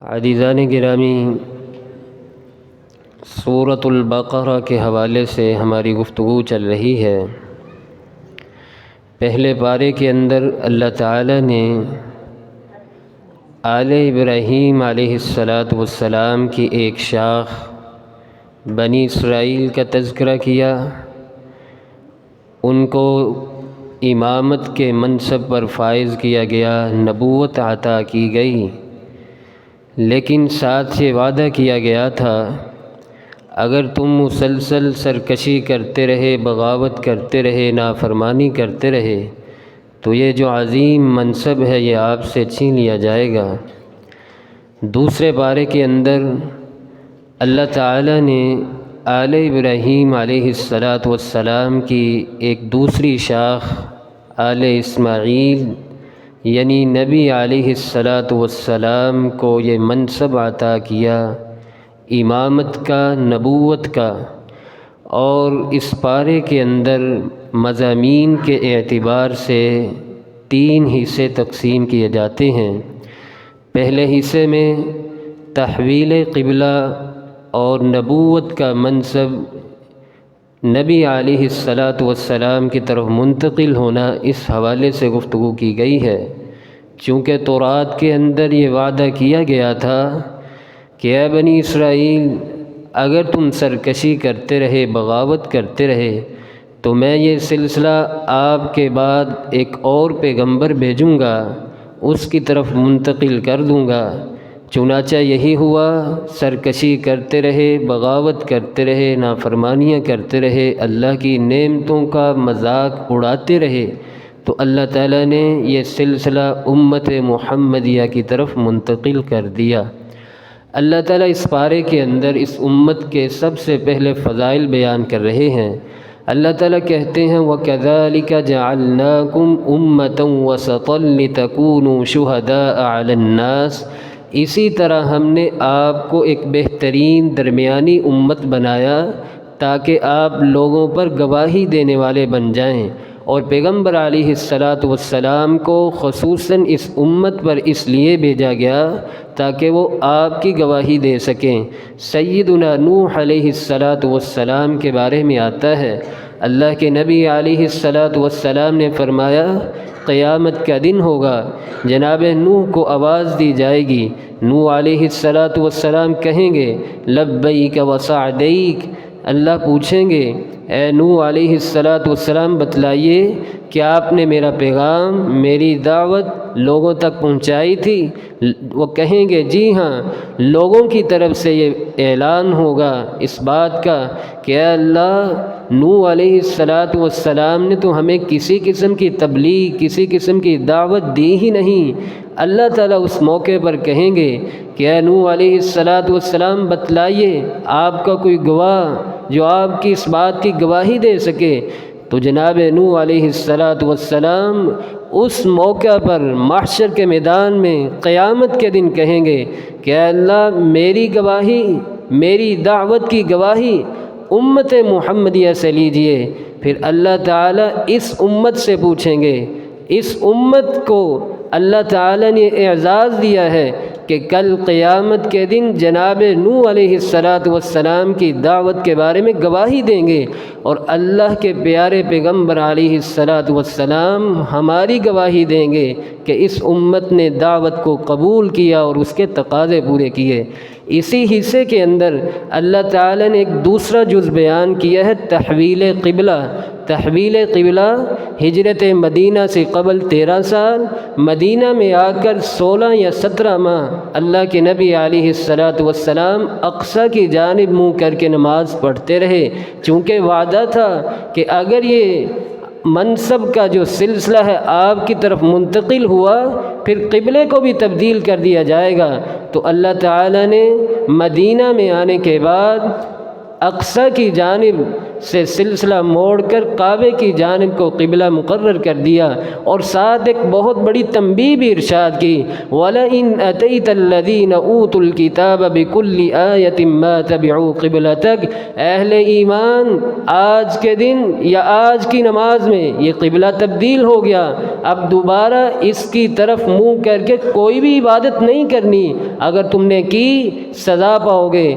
عزیزان گرامی، سورۃ البقرہ کے حوالے سے ہماری گفتگو چل رہی ہے۔ پہلے پارے کے اندر اللہ تعالی نے آل ابراہیم علیہ السلام کی ایک شاخ بنی اسرائیل کا تذکرہ کیا، ان کو امامت کے منصب پر فائز کیا گیا، نبوت عطا کی گئی، لیکن ساتھ سے وعدہ کیا گیا تھا اگر تم مسلسل سرکشی کرتے رہے، بغاوت کرتے رہے، نافرمانی کرتے رہے تو یہ جو عظیم منصب ہے یہ آپ سے چھین لیا جائے گا۔ دوسرے پارے کے اندر اللہ تعالی نے آل ابراہیم علیہ السلام کی ایک دوسری شاخ آل اسماعیل یعنی نبی علیہ السلام کو یہ منصب عطا کیا، امامت کا، نبوت کا۔ اور اس پارے کے اندر مضامین کے اعتبار سے 3 حصے تقسیم کیے جاتے ہیں۔ پہلے حصے میں تحویل قبلہ اور نبوت کا منصب نبی علیہ السلام کی طرف منتقل ہونا، اس حوالے سے گفتگو کی گئی ہے۔ چونکہ تورات کے اندر یہ وعدہ کیا گیا تھا کہ اے بنی اسرائیل، اگر تم سرکشی کرتے رہے، بغاوت کرتے رہے تو میں یہ سلسلہ آپ کے بعد ایک اور پیغمبر بھیجوں گا، اس کی طرف منتقل کر دوں گا۔ چنانچہ یہی ہوا، سرکشی کرتے رہے، بغاوت کرتے رہے، نافرمانیاں کرتے رہے، اللہ کی نعمتوں کا مذاق اڑاتے رہے تو اللہ تعالیٰ نے یہ سلسلہ امت محمدیہ کی طرف منتقل کر دیا۔ اللہ تعالیٰ اس پارے کے اندر اس امت کے سب سے پہلے فضائل بیان کر رہے ہیں۔ اللہ تعالیٰ کہتے ہیں وَكَذَلِكَ جَعَلْنَاكُمْ أُمَّةً وَسَطًا لِتَكُونُوا شُهَدَاءَ عَلَى النَّاسِ، اسی طرح ہم نے آپ کو ایک بہترین درمیانی امت بنایا تاکہ آپ لوگوں پر گواہی دینے والے بن جائیں۔ اور پیغمبر علیہ السلام کو خصوصاً اس امت پر اس لیے بھیجا گیا تاکہ وہ آپ کی گواہی دے سکیں۔ سیدنا نوح علیہ السلام کے بارے میں آتا ہے، اللہ کے نبی علیہ السلام نے فرمایا قیامت کا دن ہوگا، جناب نوح کو آواز دی جائے گی، نوح علیہ السلام کہیں گے لبیک وسعدیک، اللہ پوچھیں گے اے نوح علیہ السلام بتلائیے کہ آپ نے میرا پیغام، میری دعوت لوگوں تک پہنچائی تھی؟ وہ کہیں گے جی ہاں۔ لوگوں کی طرف سے یہ اعلان ہوگا اس بات کا کہ اے اللہ، نوح علیہ السلام نے تو ہمیں کسی قسم کی تبلیغ، کسی قسم کی دعوت دی ہی نہیں۔ اللہ تعالیٰ اس موقع پر کہیں گے کہ اے نوح علیہ السلام بتلائیے آپ کا کوئی گواہ جو آپ کی اس بات کی گواہی دے سکے؟ تو جناب نوح علیہ السلام اس موقع پر محشر کے میدان میں قیامت کے دن کہیں گے کہ اے اللہ، میری گواہی، میری دعوت کی گواہی امت محمدیہ سے لیجئے۔ پھر اللہ تعالیٰ اس امت سے پوچھیں گے، اس امت کو اللہ تعالیٰ نے اعزاز دیا ہے کہ کل قیامت کے دن جناب نوح علیہ السلام کی دعوت کے بارے میں گواہی دیں گے، اور اللہ کے پیارے پیغمبر علیہ السلام ہماری گواہی دیں گے کہ اس امت نے دعوت کو قبول کیا اور اس کے تقاضے پورے کیے۔ اسی حصے کے اندر اللہ تعالیٰ نے ایک دوسرا جز بیان کیا ہے، تحویل قبلہ۔ تحویل قبلہ ہجرت مدینہ سے قبل 13 سال، مدینہ میں آ کر 16 یا 17 ماہ اللہ کے نبی علیہ السلام اقصی کی جانب منہ کر کے نماز پڑھتے رہے، چونکہ وعدہ تھا کہ اگر یہ منصب کا جو سلسلہ ہے آپ کی طرف منتقل ہوا پھر قبلے کو بھی تبدیل کر دیا جائے گا۔ تو اللہ تعالیٰ نے مدینہ میں آنے کے بعد اقصی کی جانب سے سلسلہ موڑ کر کعبے کی جانب کو قبلہ مقرر کر دیا، اور ساتھ ایک بہت بڑی تنبیہ بھی ارشاد کی، وَلَئِنْ أَتَيْتَ الَّذِينَ أُوتُوا الْكِتَابَ بِكُلِّ آيَةٍ مَا تَبِعُوا قِبْلَتَكَ، اہل ایمان آج کے دن یا آج کی نماز میں یہ قبلہ تبدیل ہو گیا، اب دوبارہ اس کی طرف منہ کر کے کوئی بھی عبادت نہیں کرنی، اگر تم نے کی سزا پاؤ گے۔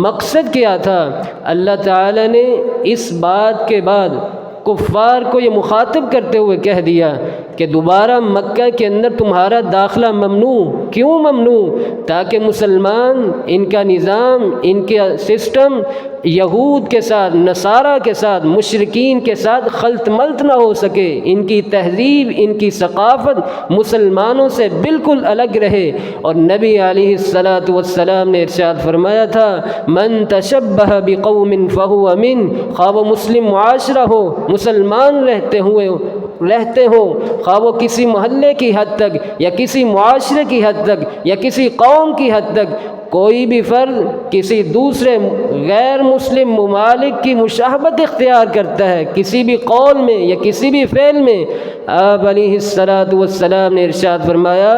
مقصد کیا تھا؟ اللہ تعالیٰ نے اس بات کے بعد کفار کو یہ مخاطب کرتے ہوئے کہہ دیا کہ دوبارہ مکہ کے اندر تمہارا داخلہ ممنوع۔ کیوں ممنوع؟ تاکہ مسلمان، ان کا نظام، ان کا سسٹم یہود کے ساتھ، نصارہ کے ساتھ، مشرکین کے ساتھ خلط ملط نہ ہو سکے، ان کی تہذیب، ان کی ثقافت مسلمانوں سے بالکل الگ رہے۔ اور نبی علیہ الصلاۃ والسلام نے ارشاد فرمایا تھا، من تشبہ بقوم فہو من، خواہ وہ مسلم معاشرہ ہو، مسلمان رہتے ہوں، خواہ وہ کسی محلے کی حد تک یا کسی معاشرے کی حد تک یا کسی قوم کی حد تک، کوئی بھی فرد کسی دوسرے غیر مسلم ممالک کی مشابہت اختیار کرتا ہے کسی بھی قول میں یا کسی بھی فعل میں، آپ علیہ الصلاۃ والسلام نے ارشاد فرمایا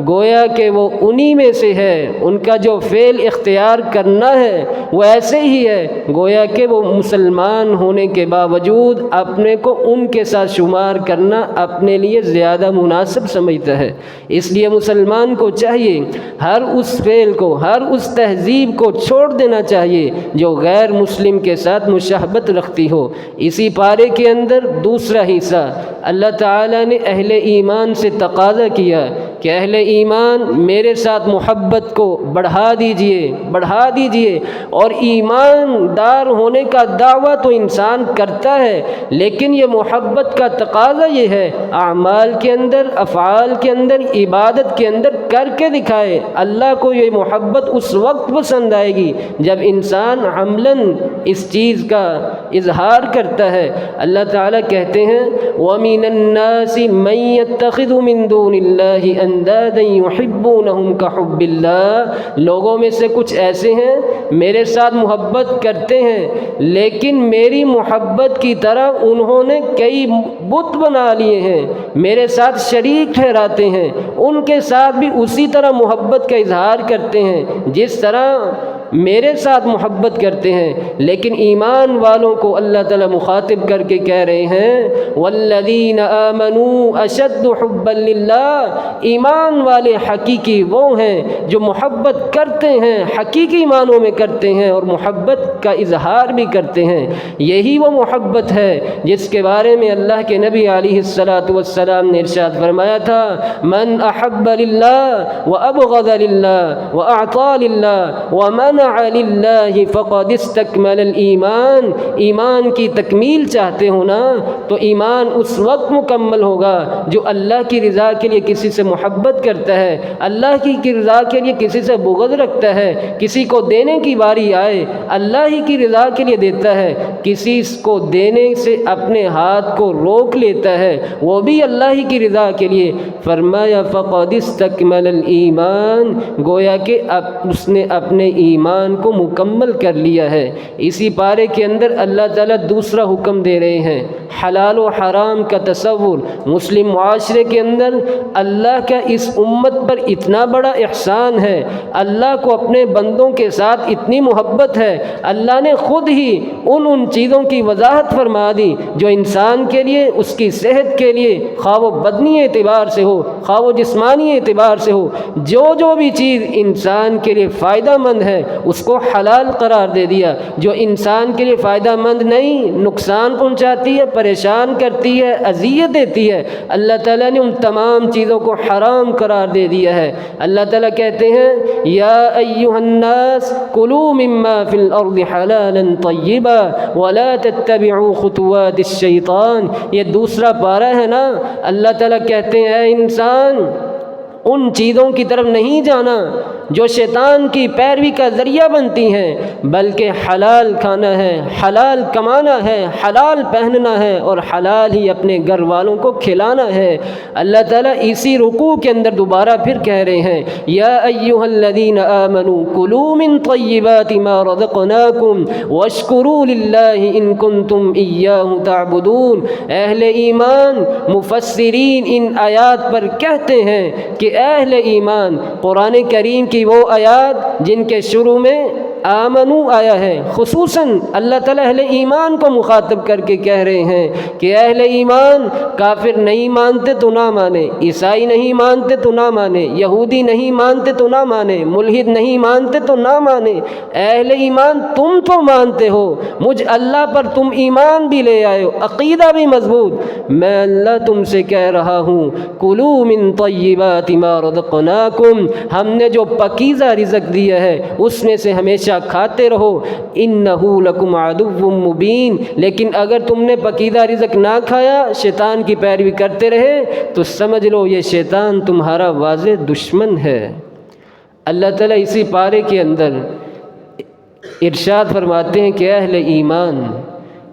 گویا کہ وہ انہی میں سے ہے، ان کا جو فعل اختیار کرنا ہے وہ ایسے ہی ہے گویا کہ وہ مسلمان ہونے کے باوجود اپنے کو ان کے ساتھ شمار کرنا اپنے لیے زیادہ مناسب سمجھتا ہے۔ اس لیے مسلمان کو چاہیے ہر اس فعل کو، ہر اس تہذیب کو چھوڑ دینا چاہیے جو غیر مسلم کے ساتھ مشابہت رکھتی ہو۔ اسی پارے کے اندر دوسرا حصہ اللہ تعالیٰ نے اہل ایمان سے تقاضا کیا کہ اہل ایمان میرے ساتھ محبت کو بڑھا دیجئے، اور ایماندار ہونے کا دعویٰ تو انسان کرتا ہے، لیکن یہ محبت کا تقاضا یہ ہے اعمال کے اندر، افعال کے اندر، عبادت کے اندر کر کے دکھائے۔ اللہ کو یہ محبت اس وقت پسند آئے گی جب انسان عملاً اس چیز کا اظہار کرتا ہے۔ اللہ تعالیٰ کہتے ہیں وَمِنَ النَّاسِ مَن يَتَّخِذُ مِن دُونِ اللَّهِ أَندَادًا يُحِبُّونَهُمْ كَحُبِّ اللَّهِ، لوگوں میں سے کچھ ایسے ہیں میرے ساتھ محبت کرتے ہیں لیکن میری محبت کی طرح انہوں نے کئی بت بنا لیے ہیں، میرے ساتھ شریک ٹھہراتے ہیں، ان کے ساتھ بھی اسی طرح محبت کا اظہار کرتے ہیں جس طرح میرے ساتھ محبت کرتے ہیں۔ لیکن ایمان والوں کو اللہ تعالیٰ مخاطب کر کے کہہ رہے ہیں والذین آمنوا اشد حبا للہ، ایمان والے حقیقی وہ ہیں جو محبت کرتے ہیں، حقیقی معنوں میں کرتے ہیں اور محبت کا اظہار بھی کرتے ہیں۔ یہی وہ محبت ہے جس کے بارے میں اللہ کے نبی علیہ الصلاۃ والسلام نے ارشاد فرمایا تھا من احب للہ وابغض للہ واعطى للہ ومنع للہ فقد استکمل الایمان، ایمان کی تکمیل چاہتے ہو نا تو ایمان اس وقت مکمل ہوگا جو اللہ کی رضا کے لیے کسی سے محبت کرتا ہے، اللہ کی رضا کے لیے کسی سے بغض رکھتا ہے، کسی کو دینے کی باری آئے اللہ ہی کی رضا کے لیے دیتا ہے، کسی کو دینے سے اپنے ہاتھ کو روک لیتا ہے وہ بھی اللہ ہی کی رضا کے لیے۔ فرمایا فقد استکمل الایمان، گویا کہ اب اس نے اپنے ایمان کو مکمل کر لیا ہے۔ اسی پارے کے اندر اللہ تعالیٰ دوسرا حکم دے رہے ہیں، حلال و حرام کا تصور۔ مسلم معاشرے کے اندر اللہ کا اس امت پر اتنا بڑا احسان ہے، اللہ کو اپنے بندوں کے ساتھ اتنی محبت ہے، اللہ نے خود ہی ان چیزوں کی وضاحت فرما دی جو انسان کے لیے، اس کی صحت کے لیے، خواہ وہ بدنی اعتبار سے ہو خواہ وہ جسمانی اعتبار سے ہو، جو بھی چیز انسان کے لیے فائدہ مند ہے اس کو حلال قرار دے دیا، جو انسان کے لیے فائدہ مند نہیں، نقصان پہنچاتی ہے، پریشان کرتی ہے، اذیت دیتی ہے، اللہ تعالیٰ نے ان تمام چیزوں کو حرام قرار دے دیا ہے۔ اللہ تعالیٰ کہتے ہیں یا ایھا الناس کلوا مما فی الارض حلالا طیبا ولا تتبعوا خطوات الشیطان، یہ دوسرا پارہ ہے نا۔ اللہ تعالیٰ کہتے ہیں اے انسان ان چیزوں کی طرف نہیں جانا جو شیطان کی پیروی کا ذریعہ بنتی ہیں، بلکہ حلال کھانا ہے، حلال کمانا ہے، حلال پہننا ہے اور حلال ہی اپنے گھر والوں کو کھلانا ہے۔ اللہ تعالیٰ اسی رکوع کے اندر دوبارہ پھر کہہ رہے ہیں یا ایھا الذین آمنوا کلوا من طیبات ما رزقناکم واشکروا للہ ان کنتم ایاہ تعبدون۔ اہل ایمان مفسرین ان آیات پر کہتے ہیں کہ اہل ایمان قرآن کریم کی وہ آیات جن کے شروع میں آمنو آیا ہے، خصوصاً اللہ تعالیٰ اہل ایمان کو مخاطب کر کے کہہ رہے ہیں کہ اہل ایمان کافر نہیں مانتے تو نہ مانے، عیسائی نہیں مانتے تو نہ مانے، یہودی نہیں مانتے تو نہ مانے، ملحد نہیں مانتے تو نہ مانے، اہل ایمان تم تو مانتے ہو، مجھ اللہ پر تم ایمان بھی لے آئے ہو، عقیدہ بھی مضبوط، میں اللہ تم سے کہہ رہا ہوں کلوا من طیبات ما رزقناکم، ہم نے جو پاکیزہ رزق دیا ہے اس میں سے ہمیشہ کھاتے رہو، انہ لکم عدو مبین، لیکن اگر تم نے پاکیزہ رزق نہ کھایا، شیطان کی پیروی کرتے رہے تو سمجھ لو یہ شیطان تمہارا واضح دشمن ہے۔ اللہ تعالیٰ اسی پارے کے اندر ارشاد فرماتے ہیں کہ اہل ایمان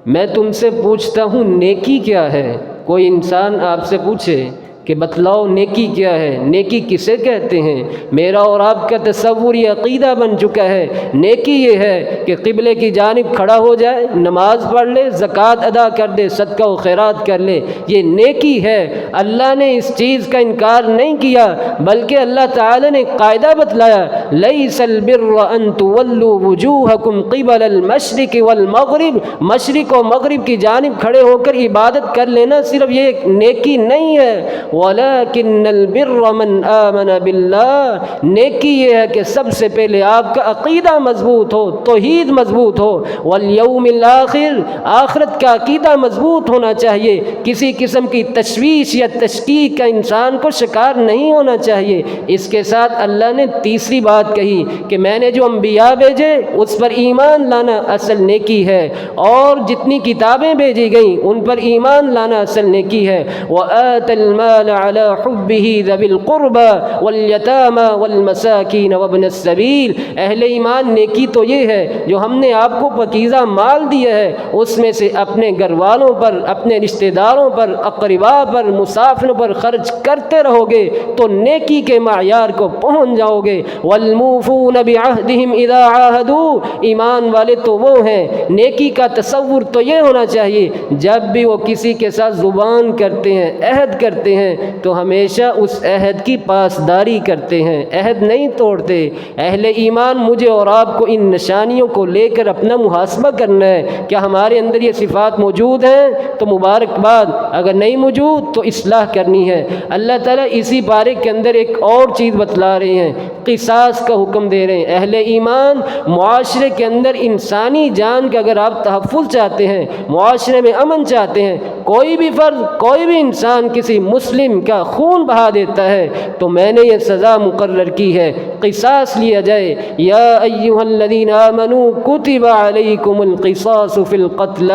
میں تم سے پوچھتا ہوں نیکی کیا ہے؟ کوئی انسان آپ سے پوچھے کہ بتلاؤ نیکی کیا ہے، نیکی کسے کہتے ہیں؟ میرا اور آپ کا تصور یہ عقیدہ بن چکا ہے، نیکی یہ ہے کہ قبلے کی جانب کھڑا ہو جائے، نماز پڑھ لے، زکوٰۃ ادا کر دے، صدقہ و خیرات کر لے، یہ نیکی ہے۔ اللہ نے اس چیز کا انکار نہیں کیا، بلکہ اللہ تعالی نے قاعدہ بتلایا لیس البر ان تولوا وجوہکم قبل المشرق والمغرب، مشرق و مغرب کی جانب کھڑے ہو کر عبادت کر لینا صرف یہ ایک نیکی نہیں ہے، وَلَكِنَّ الْبِرَّ مَنْ آمَنَ بِاللَّهِ، نیکی یہ ہے کہ سب سے پہلے آپ کا عقیدہ مضبوط ہو، توحید مضبوط ہو، وَالْيَوْمِ الْآخِرِ، آخرت کا عقیدہ مضبوط ہونا چاہیے، کسی قسم کی تشویش یا تشکیک کا انسان کو شکار نہیں ہونا چاہیے۔ اس کے ساتھ اللہ نے تیسری بات کہی کہ میں نے جو انبیاء بھیجے اس پر ایمان لانا اصل نیکی ہے، اور جتنی کتابیں بھیجی گئیں ان پر ایمان لانا اصل نیکی ہے۔ وَآتَى الْمَالَ عَلَى حُبِّهِ ذَوِي الْقُرْبَى وَالْيَتَامَى وَالْمَسَاكِينَ وَابْنَ السَّبِيلِ، اہل ایمان نیکی تو یہ ہے جو ہم نے آپ کو پاکیزہ مال دیا ہے اس میں سے اپنے گھر والوں پر، اپنے رشتہ داروں پر، اقرباء پر، مسافروں پر خرچ کرتے رہو گے تو نیکی کے معیار کو پہنچ جاؤ گے۔ وَالْمُوفُونَ بِعَهْدِهِمْ إِذَا عَاهَدُوا، ایمان والے تو وہ ہیں، نیکی کا تصور تو یہ ہونا چاہیے جب بھی وہ کسی کے ساتھ زبان کرتے ہیں، عہد کرتے ہیں تو ہمیشہ اس عہد کی پاسداری کرتے ہیں، عہد نہیں توڑتے۔ اہل ایمان مجھے اور آپ کو ان نشانیوں کو لے کر اپنا محاسبہ کرنا ہے، کیا ہمارے اندر یہ صفات موجود ہیں تو مبارکباد، اگر نہیں موجود تو اصلاح کرنی ہے۔ اللہ تعالیٰ اسی بارے کے اندر ایک اور چیز بتلا رہے ہیں، قصاص کا حکم دے رہے ہیں۔ اہل ایمان معاشرے کے اندر انسانی جان کا اگر آپ تحفظ چاہتے ہیں، معاشرے میں امن چاہتے ہیں، کوئی بھی فرد، کوئی بھی انسان کسی مسلم کا خون بہا دیتا ہے تو میں نے یہ سزا مقرر کی ہے، قصاص لیا جائے۔ یا ایھا الذین آمنوا کتب علیکم القصاص فی القتلی،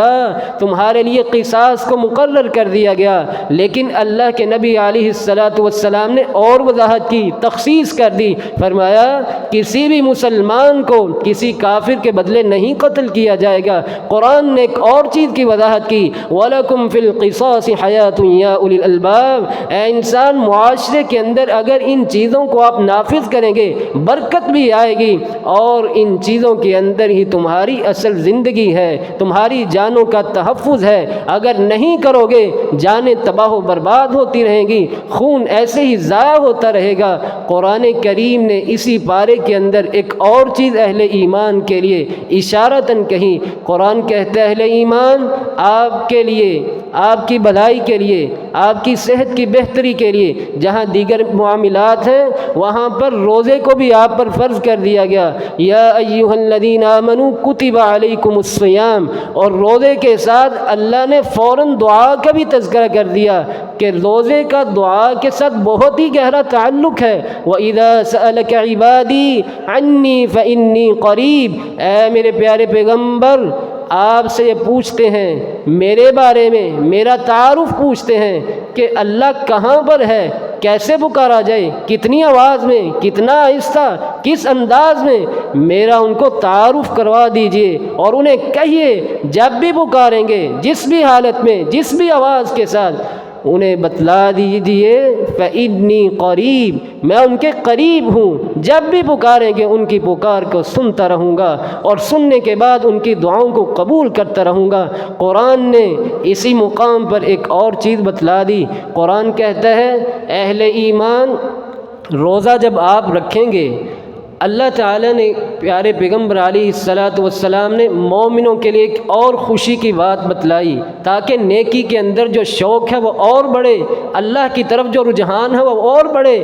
تمہارے لیے قصاص کو مقرر کر دیا گیا، لیکن اللہ کے نبی علیہ السلام نے اور وضاحت کی، تخصیص کر دی، فرمایا کسی بھی مسلمان کو کسی کافر کے بدلے نہیں قتل کیا جائے گا۔ قرآن نے ایک اور چیز کی وضاحت کی وَلَكُمْ فِي الْقِصَاصِ حَيَاةٌ يَا أُولِي الْأَلْبَابِ، اے انسان معاشرے کے اندر اگر ان چیزوں کو آپ نافذ کریں گے برکت بھی آئے گی، اور ان چیزوں کے اندر ہی تمہاری اصل زندگی ہے، تمہاری جانوں کا تحفظ ہے۔ اگر نہیں کرو گے جانیں تباہ و برباد ہوتی رہیں گی، خون ایسے ہی ضائع ہوتا رہے گا۔ قرآن کریم نے اسی پارے کے اندر ایک اور چیز اہل ایمان کے لیے اشارتاً کہی۔ قرآن کہتا ہے اہل ایمان آپ کے لیے، آپ کی بھلائی کے لیے، آپ کی صحت کی بہتری کے لیے جہاں دیگر معاملات ہیں وہاں پر روزے کو بھی آپ پر فرض کر دیا گیا۔ یا ایھا الذین آمنوا کتب علیکم الصیام، اور روزے کے ساتھ اللہ نے فوراً دعا کا بھی تذکرہ کر دیا کہ روزے کا دعا کے ساتھ بہت ہی گہرا تعلق ہے۔ وَإِذَا سَأَلَكَ عِبَادِي عَنِّي فَإِنِّي قَرِيب، اے میرے پیارے پیغمبر آپ سے یہ پوچھتے ہیں میرے بارے میں، میرا تعارف پوچھتے ہیں کہ اللہ کہاں پر ہے، کیسے پکارا جائے، کتنی آواز میں، کتنا آہستہ، کس انداز میں، میرا ان کو تعارف کروا دیجئے اور انہیں کہیے جب بھی پکاریں گے، جس بھی حالت میں، جس بھی آواز کے ساتھ، انہیں بتلا دیجئے فَإِنِّي قریب، میں ان کے قریب ہوں، جب بھی پکاریں گے ان کی پکار کو سنتا رہوں گا اور سننے کے بعد ان کی دعاؤں کو قبول کرتا رہوں گا۔ قرآن نے اسی مقام پر ایک اور چیز بتلا دی۔ قرآن کہتا ہے اہل ایمان روزہ جب آپ رکھیں گے، اللہ تعالیٰ نے پیارے پیغمبر علیہ السلام نے مومنوں کے لیے ایک اور خوشی کی بات بتلائی تاکہ نیکی کے اندر جو شوق ہے وہ اور بڑھے، اللہ کی طرف جو رجحان ہے وہ اور بڑھے۔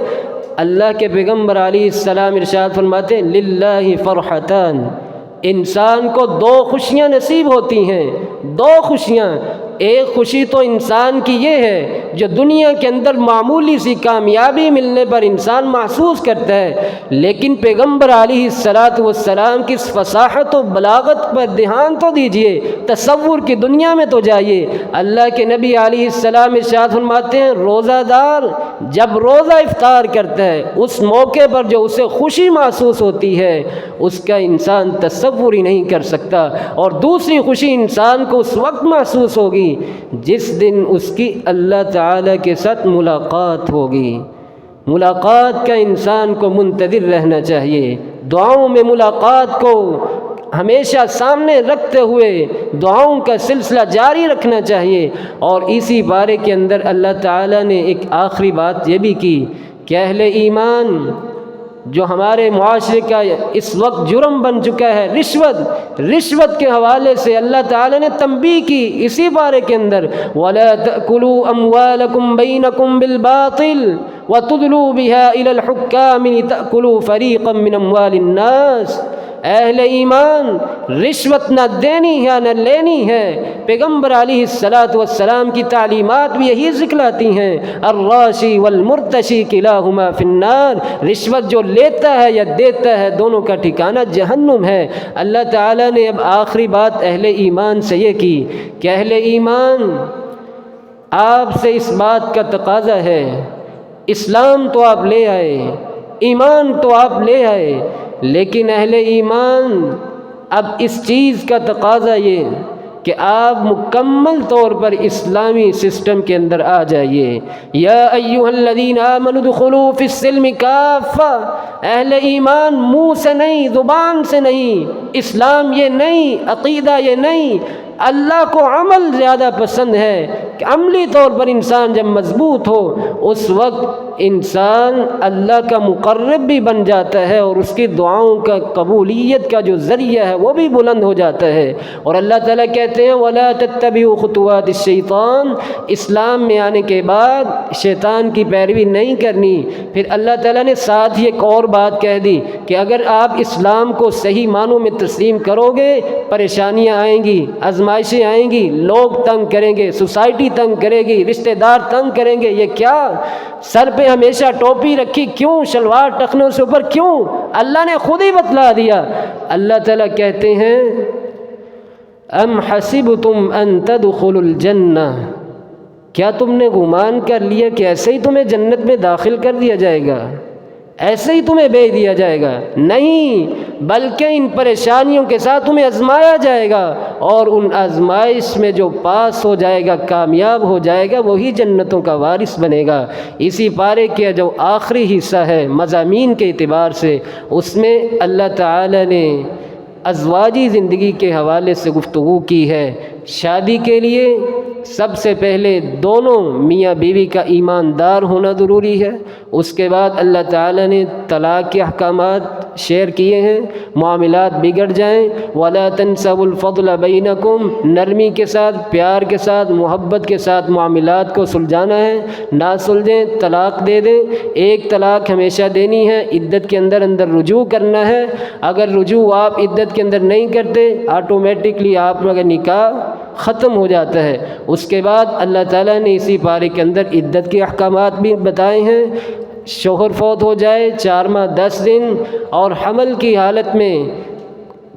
اللہ کے پیغمبر علیہ السلام ارشاد فرماتے ہیں للہ فرحتان، انسان کو دو خوشیاں نصیب ہوتی ہیں، دو خوشیاں۔ ایک خوشی تو انسان کی یہ ہے جو دنیا کے اندر معمولی سی کامیابی ملنے پر انسان محسوس کرتا ہے، لیکن پیغمبر علیہ السلام کی فصاحت و بلاغت پر دھیان تو دیجئے، تصور کی دنیا میں تو جائیے۔ اللہ کے نبی علیہ السلام ارشاد فرماتے ہیں روزہ دار جب روزہ افطار کرتا ہے اس موقع پر جو اسے خوشی محسوس ہوتی ہے اس کا انسان تصور ہی نہیں کر سکتا، اور دوسری خوشی انسان کو اس وقت محسوس ہوگی جس دن اس کی اللہ تعالیٰ کے ساتھ ملاقات ہوگی۔ ملاقات کا انسان کو منتظر رہنا چاہیے، دعاؤں میں ملاقات کو ہمیشہ سامنے رکھتے ہوئے دعاؤں کا سلسلہ جاری رکھنا چاہیے۔ اور اسی بارے کے اندر اللہ تعالیٰ نے ایک آخری بات یہ بھی کی کہ اہل ایمان جو ہمارے معاشرے کا اس وقت جرم بن چکا ہے رشوت کے حوالے سے اللہ تعالیٰ نے تنبیہ کی اسی بارے کے اندر وَلَا تَأْكُلُوا أَمْوَالَكُمْ بَيْنَكُمْ بِالْبَاطِلِ وَتُدْلُوا بِهَا إِلَى الْحُكَّامِ لِتَأْكُلُوا فَرِيقًا مِّنْ أَمْوَالِ النَّاسِ۔ اہل ایمان رشوت نہ دینی ہے نہ لینی ہے۔ پیغمبر علیہ السلام کی تعلیمات بھی یہی ذکراتی ہیں الراشی والمرتشی کلاہما فی النار، رشوت جو لیتا ہے یا دیتا ہے دونوں کا ٹھکانہ جہنم ہے۔ اللہ تعالیٰ نے اب آخری بات اہل ایمان سے یہ کی کہ اہل ایمان آپ سے اس بات کا تقاضا ہے، اسلام تو آپ لے آئے، ایمان تو آپ لے آئے، لیکن اہل ایمان اب اس چیز کا تقاضا یہ کہ آپ مکمل طور پر اسلامی سسٹم کے اندر آ جائیے۔ یا ایھا الذین آمنوا ادخلوا فی السلم کافہ، اہل ایمان منہ سے نہیں، زبان سے نہیں، اسلام یہ نہیں، عقیدہ یہ نہیں، اللہ کو عمل زیادہ پسند ہے کہ عملی طور پر انسان جب مضبوط ہو اس وقت انسان اللہ کا مقرب بھی بن جاتا ہے اور اس کی دعاؤں کا قبولیت کا جو ذریعہ ہے وہ بھی بلند ہو جاتا ہے۔ اور اللہ تعالیٰ کہتے ہیں وَلَا تَتَّبِعُوا خُطُوَاتِ الشَّيْطَانِ، اسلام میں آنے کے بعد شیطان کی پیروی نہیں کرنی۔ پھر اللہ تعالیٰ نے ساتھ ہی ایک اور بات کہہ دی کہ اگر آپ اسلام کو صحیح معنوں میں تسلیم کرو گے پریشانیاں آئیں گی، آزمائشیں آئیں گی، لوگ تنگ کریں گے، سوسائٹی تنگ کرے گی، رشتہ دار تنگ کریں گے۔ یہ کیا سر پہ ہمیشہ ٹوپی رکھی کیوں، شلوار ٹخنوں سے اوپر کیوں؟ اللہ نے خود ہی بتلا دیا۔ اللہ تعالیٰ کہتے ہیں ام حسبتم ان تدخلوا الجنہ، کیا تم نے گمان کر لیا کہ ایسے ہی تمہیں جنت میں داخل کر دیا جائے گا، ایسے ہی تمہیں بھیج دیا جائے گا؟ نہیں، بلکہ ان پریشانیوں کے ساتھ تمہیں آزمایا جائے گا، اور ان آزمائش میں جو پاس ہو جائے گا، کامیاب ہو جائے گا، وہی جنتوں کا وارث بنے گا۔ اسی پارے کے جو آخری حصہ ہے مضامین کے اعتبار سے، اس میں اللہ تعالی نے ازواجی زندگی کے حوالے سے گفتگو کی ہے۔ شادی کے لیے سب سے پہلے دونوں میاں بیوی کا ایماندار ہونا ضروری ہے۔ اس کے بعد اللہ تعالیٰ نے طلاق کے احکامات شیئر کیے ہیں، معاملات بگڑ جائیں وَلَا تَنْسَوُا الْفَضْلَ بَيْنَكُمْ، نرمی کے ساتھ، پیار کے ساتھ، محبت کے ساتھ معاملات کو سلجھانا ہے، نہ سلجھیں، طلاق دے دیں۔ ایک طلاق ہمیشہ دینی ہے، عدت کے اندر رجوع کرنا ہے۔ اگر رجوع آپ عدت کے اندر نہیں کرتے آٹومیٹکلی آپ کا نکاح ختم ہو جاتا ہے۔ اس کے بعد اللہ تعالیٰ نے اسی پارے کے اندر عدت کے احکامات بھی بتائے ہیں۔ شوہر فوت ہو جائے 4 ماہ 10 دن، اور حمل کی حالت میں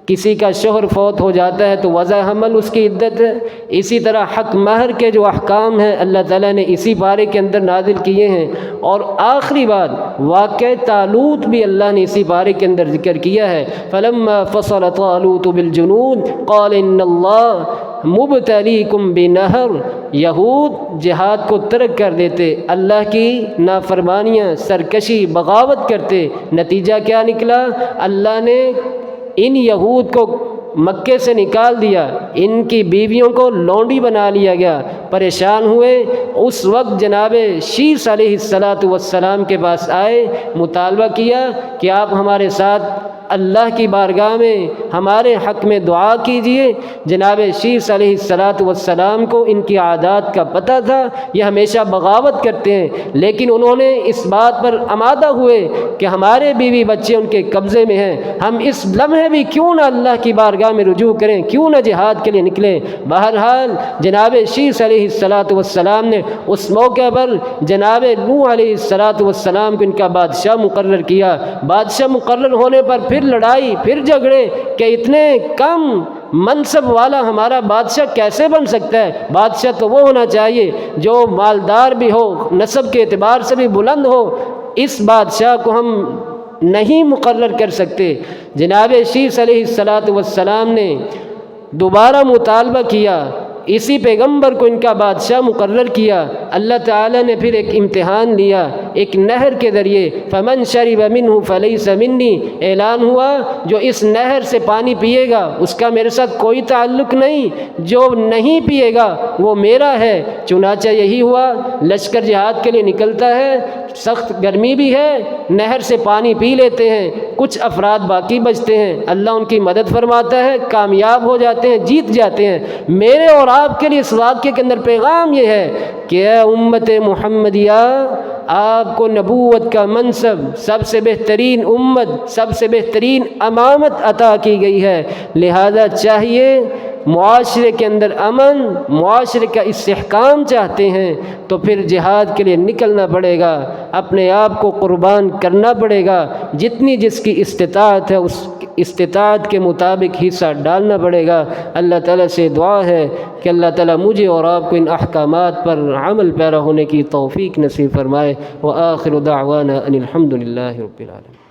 کسی کا شوہر فوت ہو جاتا ہے تو وضع حمل اس کی عدت ہے۔ اسی طرح حق مہر کے جو احکام ہیں اللہ تعالیٰ نے اسی بارے کے اندر نازل کیے ہیں۔ اور آخری بات واقعہ طالوت بھی اللہ نے اسی بارے کے اندر ذکر کیا ہے۔ فلما فصل طالوت بالجنود قال ان اللہ مبتلیکم بنہر۔ یہود جہاد کو ترک کر دیتے، اللہ کی نافرمانیاں، سرکشی، بغاوت کرتے، نتیجہ کیا نکلا؟ اللہ نے ان یہود کو مکے سے نکال دیا، ان کی بیویوں کو لونڈی بنا لیا گیا، پریشان ہوئے۔ اس وقت جناب شیس علیہ السلام کے پاس آئے، مطالبہ کیا کہ آپ ہمارے ساتھ اللہ کی بارگاہ میں ہمارے حق میں دعا کیجئے۔ جناب شیس علیہ السلام کو ان کی عادات کا پتہ تھا، یہ ہمیشہ بغاوت کرتے ہیں، لیکن انہوں نے اس بات پر آمادہ ہوئے کہ ہمارے بیوی بچے ان کے قبضے میں ہیں، ہم اس لمحے بھی کیوں نہ اللہ کی بارگاہ میں رجوع کریں، کیوں نہ جہاد کے لیے نکلیں۔ بہرحال جناب شیس علیہ السلام نے اس موقع پر جناب نوح علیہ السلام کو ان کا بادشاہ مقرر کیا۔ بادشاہ مقرر ہونے پر پھر لڑائی، پھر جھگڑے کہ اتنے کم منصب والا ہمارا بادشاہ کیسے بن سکتا ہے؟ بادشاہ تو وہ ہونا چاہیے جو مالدار بھی ہو، نسب کے اعتبار سے بھی بلند ہو۔ اس بادشاہ کو ہم نہیں مقرر کر سکتے۔ جناب شیس علیہ السلام نے دوبارہ مطالبہ کیا، اسی پیغمبر کو ان کا بادشاہ مقرر کیا۔ اللہ تعالیٰ نے پھر ایک امتحان لیا، ایک نہر کے ذریعے، فمن شرب منہ فلیس منی، اعلان ہوا جو اس نہر سے پانی پیے گا اس کا میرے ساتھ کوئی تعلق نہیں، جو نہیں پیے گا وہ میرا ہے۔ چنانچہ یہی ہوا، لشکر جہاد کے لیے نکلتا ہے، سخت گرمی بھی ہے، نہر سے پانی پی لیتے ہیں، کچھ افراد باقی بچتے ہیں، اللہ ان کی مدد فرماتا ہے، کامیاب ہو جاتے ہیں، جیت جاتے ہیں۔ میرے اور آپ کے لیے اس واقعے کے اندر پیغام یہ ہے کہ اے امت محمدیہ، آپ کو نبوت کا منصب، سب سے بہترین امت، سب سے بہترین امامت عطا کی گئی ہے، لہذا چاہیے معاشرے کے اندر امن، معاشرے کا استحکام چاہتے ہیں تو پھر جہاد کے لیے نکلنا پڑے گا، اپنے آپ کو قربان کرنا پڑے گا، جتنی جس کی استطاعت ہے اس استطاعت کے مطابق حصہ ڈالنا پڑے گا۔ اللہ تعالیٰ سے دعا ہے کہ اللہ تعالیٰ مجھے اور آپ کو ان احکامات پر عمل پیرا ہونے کی توفیق نصیب فرمائے۔ وآخر دعوانا ان الحمد للہ رب العالمین۔